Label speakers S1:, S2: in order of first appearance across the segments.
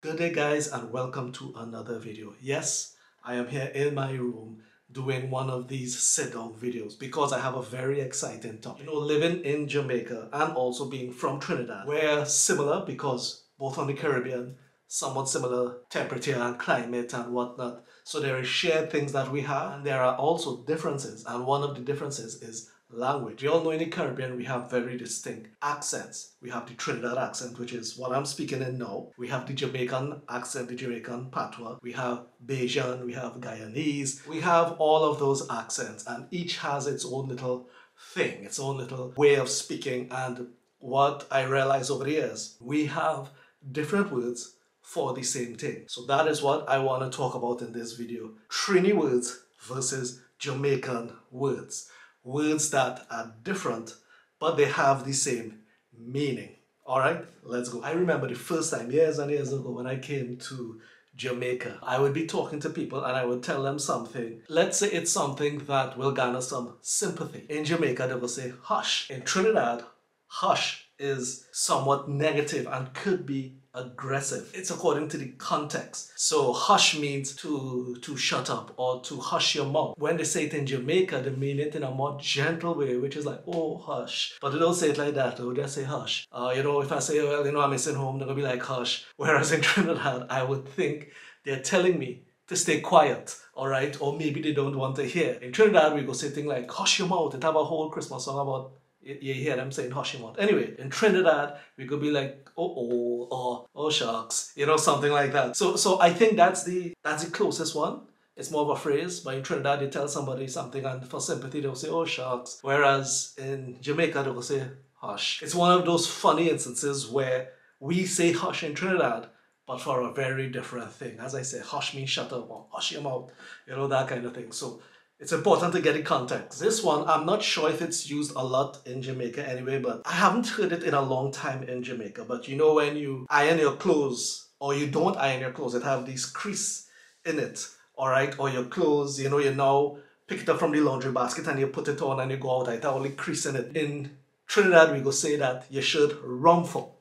S1: Good day guys and welcome to another video. Yes, I am here in my room doing one of these sit-down videos because I have a very exciting topic. Living in Jamaica and also being from Trinidad, we're similar because both on the Caribbean, somewhat similar temperature and climate and whatnot. So there are shared things that we have and there are also differences, and one of the differences is language. We all know in the Caribbean we have very distinct accents. We have the Trinidad accent, which is what I'm speaking in now. We have the Jamaican accent, the Jamaican Patois. We have Bajan, we have Guyanese. We have all of those accents and each has its own little thing, its own little way of speaking. And what I realized over the years, we have different words for the same thing. So that is what I want to talk about in this video. Trini words versus Jamaican words. Words that are different, but they have the same meaning. All right, let's go. I remember the first time, years and years ago, when I came to Jamaica, I would be talking to people and I would tell them something. Let's say it's something that will garner some sympathy. In Jamaica, they will say hush. In Trinidad, hush is somewhat negative and could be aggressive. It's according to the context. So hush means to shut up or to hush your mouth. When they say it in Jamaica, they mean it in a more gentle way, which is like, oh, hush. But they don't say it like that, they would just say hush. If I say, well, I'm missing home, they're gonna be like, hush. Whereas in Trinidad, I would think they're telling me to stay quiet, all right? Or maybe they don't want to hear. In Trinidad, we go say things like, hush your mouth. It have a whole Christmas song about you hear them saying hush your mouth. Anyway, in Trinidad, we could be like, or oh shucks, something like that. So I think that's the closest one. It's more of a phrase, but in Trinidad, they tell somebody something and for sympathy, they'll say, oh shucks. Whereas in Jamaica, they will say hush. It's one of those funny instances where we say hush in Trinidad, but for a very different thing. As I say, hush means shut up or hush your mouth, that kind of thing. So it's important to get the context. This one, I'm not sure if it's used a lot in Jamaica anyway, but I haven't heard it in a long time in Jamaica. But when you iron your clothes or you don't iron your clothes, it have these crease in it, all right? Or your clothes, you now pick it up from the laundry basket and you put it on and you go out, it have only crease in it. In Trinidad, we go say that you should rumfle.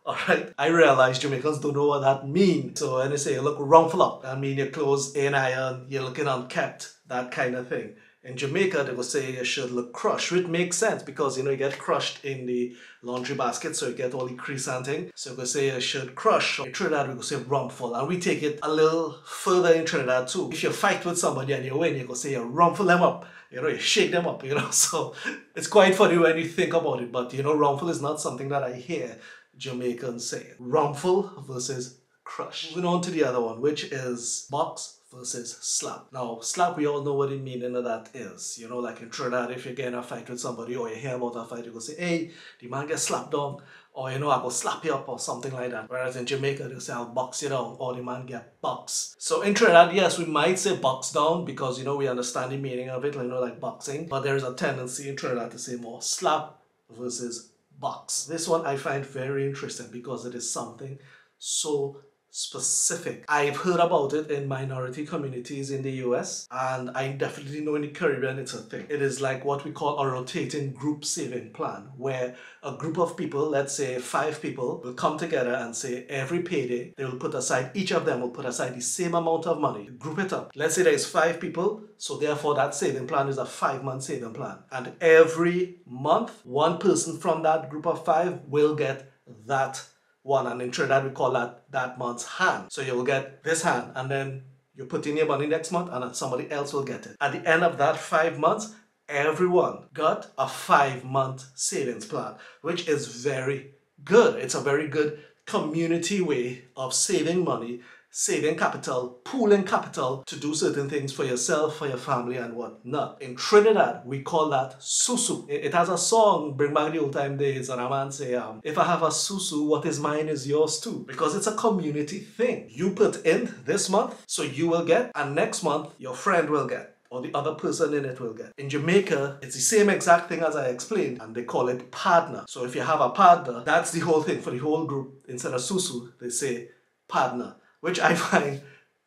S1: All right, I realize Jamaicans don't know what that means. So when they say you look rumpled up, that means your clothes ain't iron, you're looking unkept, that kind of thing. In Jamaica, they will say you should look crushed, which makes sense because you get crushed in the laundry basket, so you get all the crease and thing. So you could say you should crush. In Trinidad, we could say rumple, and we take it a little further in Trinidad too. If you fight with somebody and you win, you could say you rumple them up. You shake them up, So it's quite funny when you think about it, but rumple is not something that I hear Jamaicans say. Rumple versus crush. Moving on to the other one, which is box versus slap. Now, slap, we all know what the meaning of that is. Like in Trinidad, if you get in a fight with somebody or you hear about a fight, you go say, hey, the man gets slapped down, or I go slap you up or something like that. Whereas in Jamaica, they say, I'll box you down, or the man get boxed. So in Trinidad, yes, we might say box down because, we understand the meaning of it, like boxing. But there is a tendency in Trinidad to say more slap versus box. This one I find very interesting because it is something so specific. I've heard about it in minority communities in the US, and I definitely know in the Caribbean it's a thing. It is like what we call a rotating group saving plan, where a group of people, let's say 5 people, will come together and say every payday they will put aside, each of them will put aside the same amount of money, group it up. Let's say there's 5 people, so therefore that saving plan is a 5-month saving plan. And every month, one person from that group of 5 will get that one, and in Trinidad we call that month's hand. So you'll get this hand and then you put in your money next month and then somebody else will get it. At the end of that 5 months, everyone got a 5-month savings plan, which is very good. It's a very good community way of saving money, saving capital, pooling capital to do certain things for yourself, for your family and whatnot. In Trinidad, we call that susu. It has a song, bring back the old time days, and a man say, if I have a susu, what is mine is yours too. Because it's a community thing. You put in this month, so you will get, and next month, your friend will get, or the other person in it will get. In Jamaica, it's the same exact thing as I explained, and they call it partner. So if you have a partner, that's the whole thing for the whole group. Instead of susu, they say partner, which I find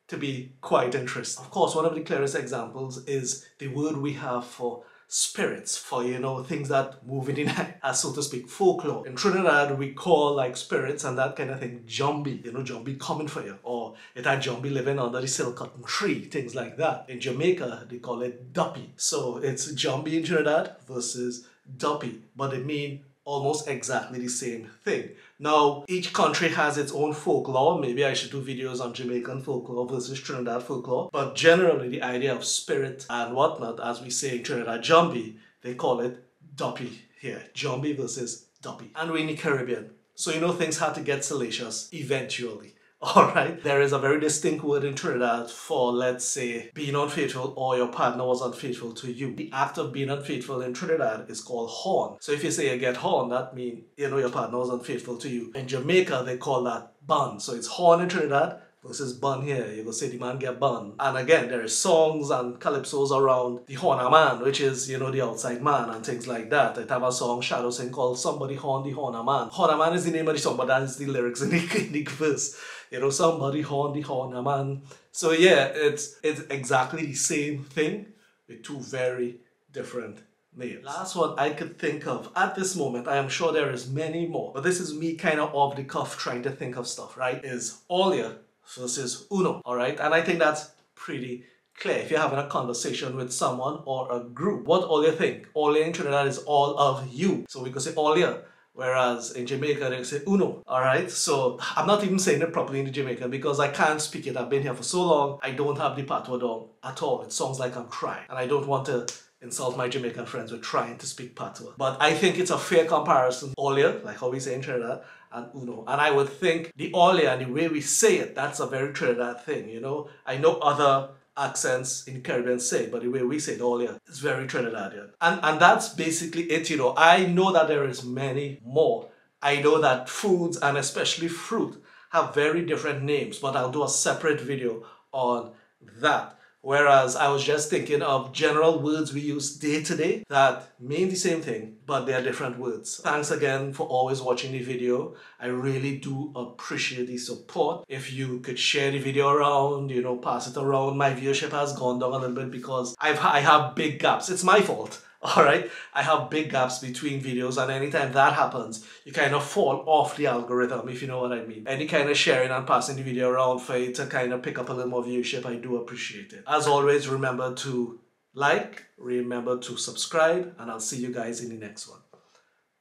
S1: to be quite interesting. Of course, one of the clearest examples is the word we have for spirits, for, you know, things that move in the night, as so to speak, folklore. In Trinidad, we call like spirits and that kind of thing Jambi, you know, Jambi coming for you, or it had Jambi living under the silk cotton tree, things like that. In Jamaica, they call it Duppy. So it's Jambi in Trinidad versus Duppy, but they mean almost exactly the same thing. Now, each country has its own folklore. Maybe I should do videos on Jamaican folklore versus Trinidad folklore. But generally, the idea of spirit and whatnot, as we say in Trinidad, Jambi, they call it Duppy here. Jambi versus Duppy. And we're in the Caribbean. So, you know, things had to get salacious eventually. Alright, there is a very distinct word in Trinidad for, let's say, being unfaithful or your partner was unfaithful to you. The act of being unfaithful in Trinidad is called horn. So if you say you get horn, that means, you know, your partner was unfaithful to you. In Jamaica, they call that bun. So it's horn in Trinidad versus bun here. You go say the man get bun. And again, there is songs and calypsos around the horner man, which is, you know, the outside man and things like that. I have a song, Shadow Sing, called Somebody Horn the Horner Man. Horner Man is the name of the song, but that is the lyrics in the verse. You know, somebody horn the horner man. So yeah, it's exactly the same thing with two very different names. Last one I could think of at this moment, I am sure there is many more, but this is me kind of off the cuff trying to think of stuff, right? Is Olia versus Uno, all right? And I think that's pretty clear. If you're having a conversation with someone or a group, what Olia think? Olia in Trinidad is all of you. So we could say Olia. Whereas in Jamaica, they say uno, alright? So I'm not even saying it properly in the Jamaican because I can't speak it. I've been here for so long, I don't have the patois down at all. It sounds like I'm trying. And I don't want to insult my Jamaican friends with trying to speak patois. But I think it's a fair comparison. Olia, like how we say in Trinidad, and uno. And I would think the Olia and the way we say it, that's a very Trinidad thing, you know? I know other accents in the Caribbean say, but the way we say it earlier is very Trinidadian. And that's basically it, you know. I know that there is many more. I know that foods and especially fruit have very different names, but I'll do a separate video on that. Whereas I was just thinking of general words we use day to day that mean the same thing, but they are different words. Thanks again for always watching the video. I really do appreciate the support. If you could share the video around, you know, pass it around. My viewership has gone down a little bit because I have big gaps. It's my fault. Alright, I have big gaps between videos, and anytime that happens, you kind of fall off the algorithm, if you know what I mean. Any kind of sharing and passing the video around for it to kind of pick up a little more viewership, I do appreciate it. As always, remember to like, remember to subscribe, and I'll see you guys in the next one.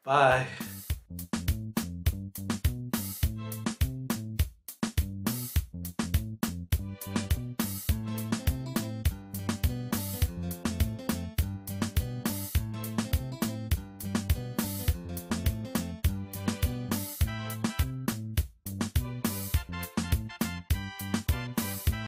S1: Bye.